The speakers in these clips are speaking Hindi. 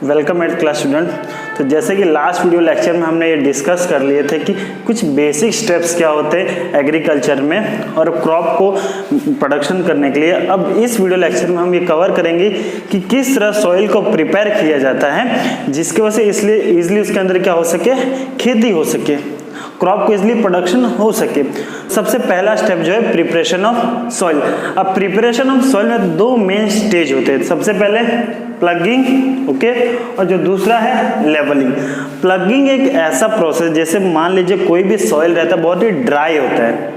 Welcome eight class student. तो जैसे कि लास्ट वीडियो लेक्चर में हमने ये डिस्कस कर लिए थे कि कुछ बेसिक स्टेप्स क्या होते हैं एग्रीकल्चर में और क्रॉप को प्रोडक्शन करने के लिए। अब इस वीडियो लेक्चर में हम ये कवर करेंगे कि किस तरह सॉइल को प्रिपेयर किया जाता है जिसकी वजह से इसलिए ईजिली उसके अंदर क्या हो सके, खेती हो सके, क्रॉप को इजिली प्रोडक्शन हो सके। सबसे पहला स्टेप जो है प्रिपरेशन ऑफ सॉइल। अब प्रिपरेशन ऑफ सॉइल में दो मेन स्टेज होते हैं। सबसे पहले प्लगिंग, ओके, और जो दूसरा है लेवलिंग। प्लगिंग एक ऐसा प्रोसेस, जैसे मान लीजिए कोई भी सॉइल रहता है बहुत ही ड्राई होता है,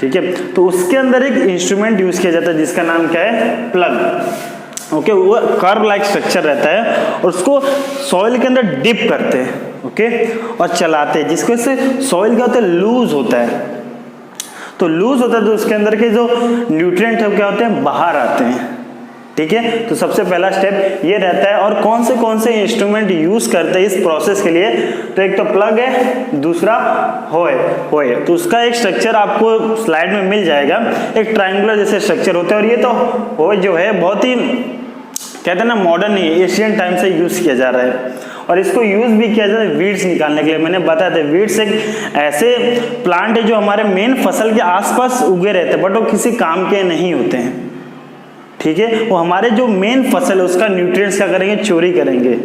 ठीक है, तो उसके अंदर एक इंस्ट्रूमेंट यूज किया जाता है जिसका नाम क्या है, प्लग, ओके। वो कर्व लाइक स्ट्रक्चर रहता है और उसको सॉइल के अंदर डिप करते हैं, ओके, और चलाते हैं, जिसकी वजह से सॉइल क्या होता है, लूज होता है। तो लूज होता है तो उसके अंदर के जो न्यूट्रिएंट है क्या होते हैं, बाहर आते हैं, ठीक है। तो सबसे पहला स्टेप ये रहता है। और कौन से इंस्ट्रूमेंट यूज करते हैं इस प्रोसेस के लिए, तो एक तो प्लग है, दूसरा होए। तो उसका एक स्ट्रक्चर आपको स्लाइड में मिल जाएगा, एक ट्रायंगुलर जैसे स्ट्रक्चर होता है। और ये तो होए जो है बहुत ही कहते हैं ना मॉडर्न ही एशियन टाइम से यूज किया जा रहा है और इसको यूज भी किया जाता है वीड्स निकालने के लिए। मैंने बताया था वीड्स एक ऐसे प्लांट है जो हमारे मेन फसल के आसपास उगे रहते हैं, बट वो किसी काम के नहीं होते हैं, ठीक है। वो हमारे जो मेन फसल है उसका न्यूट्रिएंट्स क्या करेंगे, चोरी करेंगे,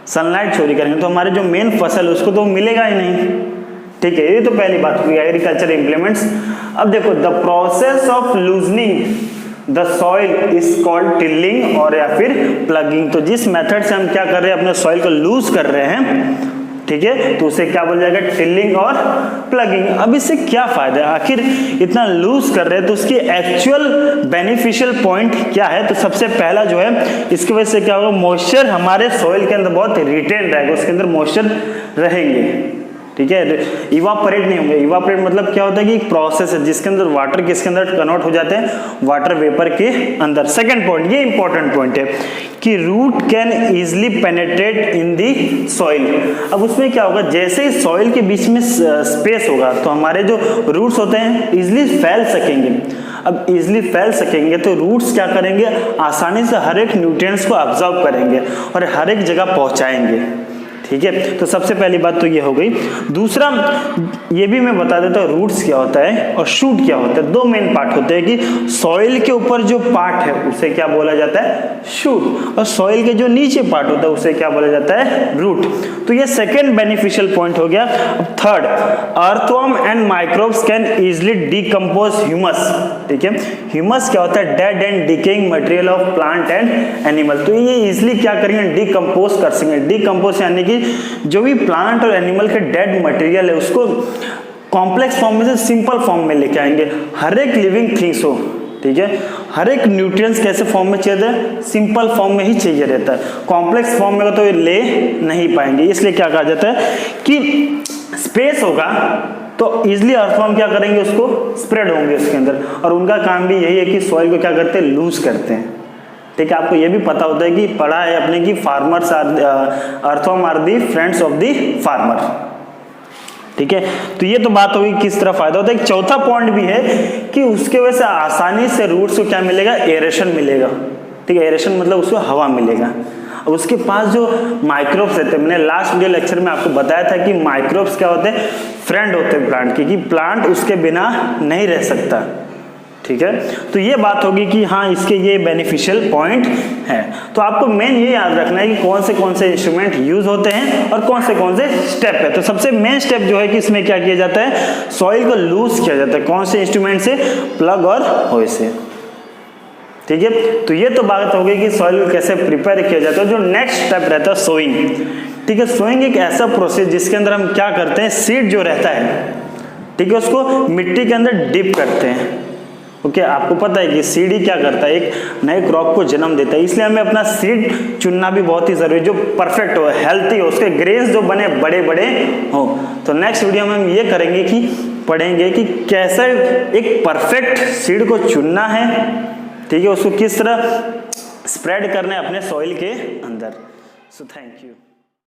सनलाइट चोरी करेंगे, तो हमारे जो मेन फसल है उसको तो मिलेगा ही नहीं, ठीक है। ये तो पहली बात हुई एग्रीकल्चर इंप्लीमेंट्स। अब देखो the process of loosening the soil is called tilling और या फिर प्लगिंग। तो जिस मेथड से हम क्या कर रहे हैं, अपने सॉइल को लूज कर रहे हैं, ठीक है, तो उसे क्या बोला जाएगा, टिलिंग और प्लगिंग। अब इससे क्या फायदा है, आखिर इतना लूज कर रहे हैं तो उसकी एक्चुअल बेनिफिशियल पॉइंट क्या है। तो सबसे पहला जो है, इसकी वजह से क्या होगा, मॉइस्चर हमारे सॉइल के अंदर बहुत रिटेन रहेगा, उसके अंदर मॉइस्चर रहेंगे, ठीक है, इवापोरेट नहीं होंगे। इवापोरेट मतलब क्या होता है कि एक प्रोसेस है जिसके अंदर वाटर किसके अंदर कन्वर्ट हो जाते हैं, वाटर वेपर के अंदर। सेकंड पॉइंट, ये इंपॉर्टेंट पॉइंट है कि root can easily penetrate in the soil. अब उसमें क्या होगा, जैसे ही सॉइल के बीच में स्पेस होगा तो हमारे जो रूट्स होते हैं इजिली फैल सकेंगे। अब इजिली फैल सकेंगे तो रूट्स क्या करेंगे, आसानी से हर एक न्यूट्रिएंट्स को ऑब्जर्व करेंगे और हर एक जगह पहुंचाएंगे, ठीक है। तो सबसे पहली बात तो ये हो गई। दूसरा ये भी मैं बता देता हूँ रूट्स क्या होता है और शूट क्या होता है। दो मेन पार्ट होते हैं कि सॉइल के ऊपर जो पार्ट है उसे क्या बोला जाता है, शूट, और सॉइल के जो नीचे पार्ट होता है उसे क्या बोला जाता है, रूट। तो ये सेकेंड बेनिफिशियल पॉइंट हो गया। अब third, earthworm and microbes can easily decompose humus, ठीक है। ह्यूमस क्या होता है, dead and decaying material of plant and animal. तो ये इजिली क्या करेंगे, डिकम्पोज कर सकेंगे। डिकम्पोज यानी कि जो भी प्लांट और एनिमल के डेड मटेरियल है उसको कॉम्प्लेक्स फॉर्म में से सिंपल फॉर्म में लेके आएंगे। हर एक लिविंग थिंग्स हो, ठीक है, हर एक न्यूट्रिएंट्स कैसे फॉर्म में चाहिए, सिंपल फॉर्म में ही चाहिए रहता है। कॉम्प्लेक्स फॉर्म में तो ये ले नहीं पाएंगे, इसलिए क्या कहा जाता है कि स्पेस होगा तो इजिली अर्थवर्म क्या करेंगे, उसको स्प्रेड होंगे उसके अंदर, और उनका काम भी यही है कि सॉइल को क्या करते हैं, लूज करते हैं, ठीक है। आपको ये भी पता होता है कि पढ़ा है अपने की farmers earthworm are the friends of the farmer, ठीक है। तो ये तो बात होगी किस तरह फायदा होता है। एक चौथा पॉइंट भी है कि उसके वजह से आसानी से रूट्स को क्या मिलेगा, एरेशन मिलेगा, ठीक है। एरेशन मतलब उसको हवा मिलेगा। और उसके पास जो माइक्रोब्स रहते हैं, मैंने लास्ट वीडियो लेक्चर में आपको बताया था कि माइक्रोब्स क्या होते हैं, फ्रेंड होते हैं प्लांट के, कि प्लांट उसके बिना नहीं रह सकता, ठीक है। तो ये बात होगी कि हाँ इसके ये बेनिफिशियल पॉइंट है। तो आपको मेन ये याद रखना है कि कौन से इंस्ट्रूमेंट यूज होते हैं और कौन से स्टेप है। तो सबसे मेन स्टेप जो है कि इसमें क्या किया जाता है, सॉइल को लूज किया जाता है। कौन से इंस्ट्रूमेंट से, प्लग और होए से, ठीक है। तो ये तो बात हो गई कि सॉइल को कैसे प्रिपेयर किया जाता है। जो नेक्स्ट स्टेप रहता है सोइंग, ठीक है। सोइंग एक ऐसा प्रोसेस जिसके अंदर हम क्या करते हैं, सीड जो रहता है, ठीक है, उसको मिट्टी के अंदर डिप करते हैं, ओके। आपको पता है कि सीड ही क्या करता है, एक नए क्रॉप को जन्म देता है, इसलिए हमें अपना सीड चुनना भी बहुत ही जरूरी है, जो परफेक्ट हो, हेल्थी हो, उसके ग्रेन्स जो बने बड़े बड़े हो। तो नेक्स्ट वीडियो में हम ये करेंगे कि पढ़ेंगे कि कैसे एक परफेक्ट सीड को चुनना है, ठीक है, उसको किस तरह स्प्रेड करना है अपने सॉइल के अंदर। So thank you.